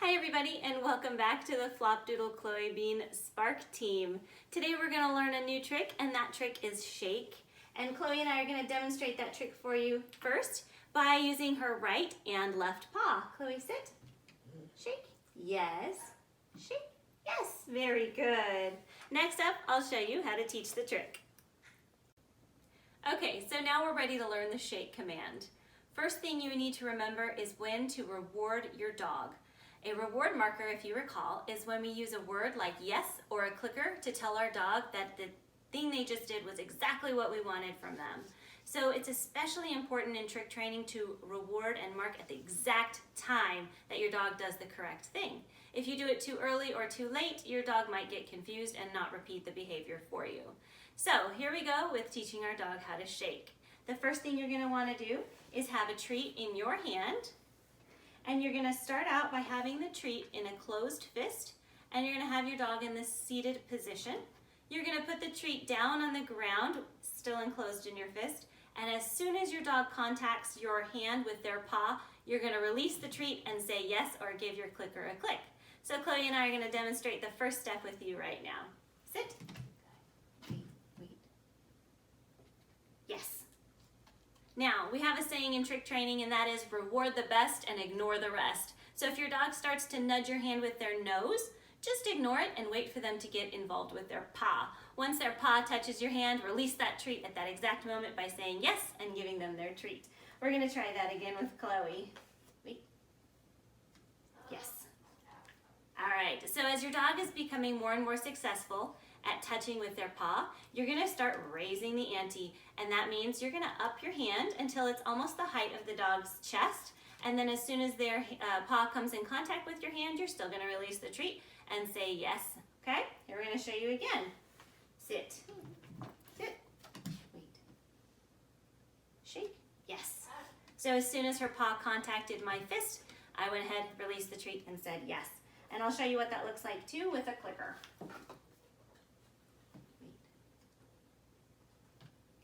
Hi everybody and welcome back to the Flopdoodle Chloe Bean Spark team. Today we're going to learn a new trick, and that trick is shake. And Chloe and I are going to demonstrate that trick for you first by using her right and left paw. Chloe, sit. Shake. Yes. Shake. Yes. Very good. Next up, I'll show you how to teach the trick. Okay, so now we're ready to learn the shake command. First thing you need to remember is when to reward your dog. A reward marker, if you recall, is when we use a word like yes or a clicker to tell our dog that the thing they just did was exactly what we wanted from them. So it's especially important in trick training to reward and mark at the exact time that your dog does the correct thing. If you do it too early or too late, your dog might get confused and not repeat the behavior for you. So here we go with teaching our dog how to shake. The first thing you're going to want to do is have a treat in your hand. And you're going to start out by having the treat in a closed fist, and you're going to have your dog in this seated position. You're going to put the treat down on the ground, still enclosed in your fist, and as soon as your dog contacts your hand with their paw, you're going to release the treat and say yes or give your clicker a click. So Chloe and I are going to demonstrate the first step with you right now. Sit. Wait. Yes. Now, we have a saying in trick training, and that is reward the best and ignore the rest. So if your dog starts to nudge your hand with their nose, just ignore it and wait for them to get involved with their paw. Once their paw touches your hand, release that treat at that exact moment by saying yes and giving them their treat. We're going to try that again with Chloe. Wait. Yes. All right, so as your dog is becoming more and more successful at touching with their paw, you're going to start raising the ante, and that means you're going to up your hand until it's almost the height of the dog's chest, and then as soon as their paw comes in contact with your hand, you're still going to release the treat and say yes. Okay, here we're going to show you again. Sit. Sit. Wait. Shake. Yes. So as soon as her paw contacted my fist, I went ahead, released the treat, and said yes. And I'll show you what that looks like too with a clicker.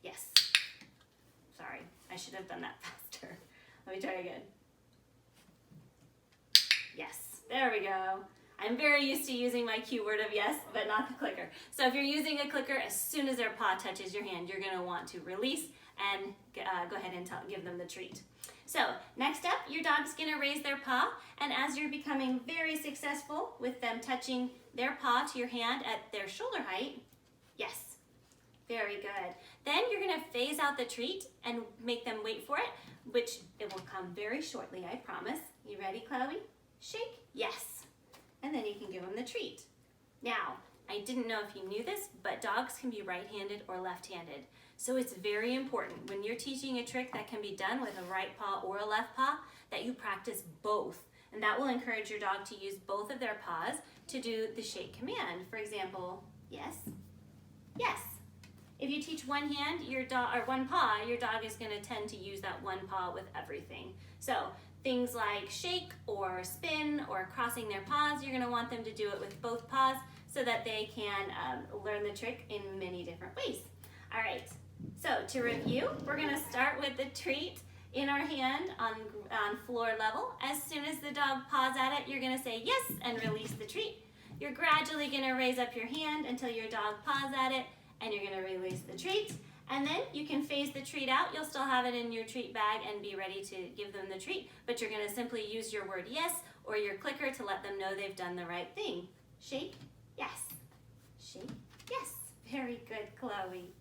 Yes. Sorry, I should have done that faster. Let me try again. Yes, there we go. I'm very used to using my cue word of yes, but not the clicker. So if you're using a clicker, as soon as their paw touches your hand, you're going to want to release and go ahead and give them the treat. So next up, your dog's going to raise their paw, and as you're becoming very successful with them touching their paw to your hand at their shoulder height, yes. Very good. Then you're going to phase out the treat and make them wait for it, which it will come very shortly, I promise. You ready, Chloe? Shake. Yes. And then you can give them the treat. Now, I didn't know if you knew this, but dogs can be right-handed or left-handed. So it's very important when you're teaching a trick that can be done with a right paw or a left paw that you practice both. And that will encourage your dog to use both of their paws to do the shake command. For example, yes, yes. If you teach one hand, one paw, your dog is going to tend to use that one paw with everything. So things like shake or spin or crossing their paws, you're going to want them to do it with both paws so that they can learn the trick in many different ways. All right, so to review, we're going to start with the treat in our hand on floor level. As soon as the dog paws at it, you're going to say yes and release the treat. You're gradually going to raise up your hand until your dog paws at it, and you're going to release the treat, and then you can phase the treat out. You'll still have it in your treat bag and be ready to give them the treat, but you're going to simply use your word yes or your clicker to let them know they've done the right thing. Shake, yes. Shake, yes. Very good, Chloe.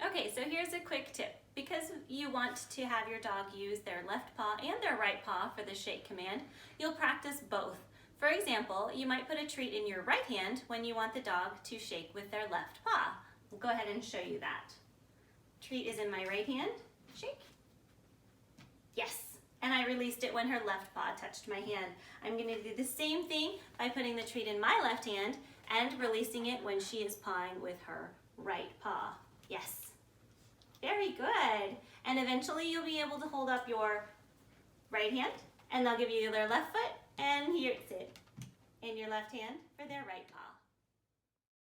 Okay, so here's a quick tip. Because you want to have your dog use their left paw and their right paw for the shake command, you'll practice both. For example, you might put a treat in your right hand when you want the dog to shake with their left paw. We'll go ahead and show you that. Treat is in my right hand. Shake. Yes. And I released it when her left paw touched my hand. I'm going to do the same thing by putting the treat in my left hand and releasing it when she is pawing with her right paw. Yes. Very good. And eventually you'll be able to hold up your right hand, and they'll give you their left foot, and here it's it in your left hand for their right paw.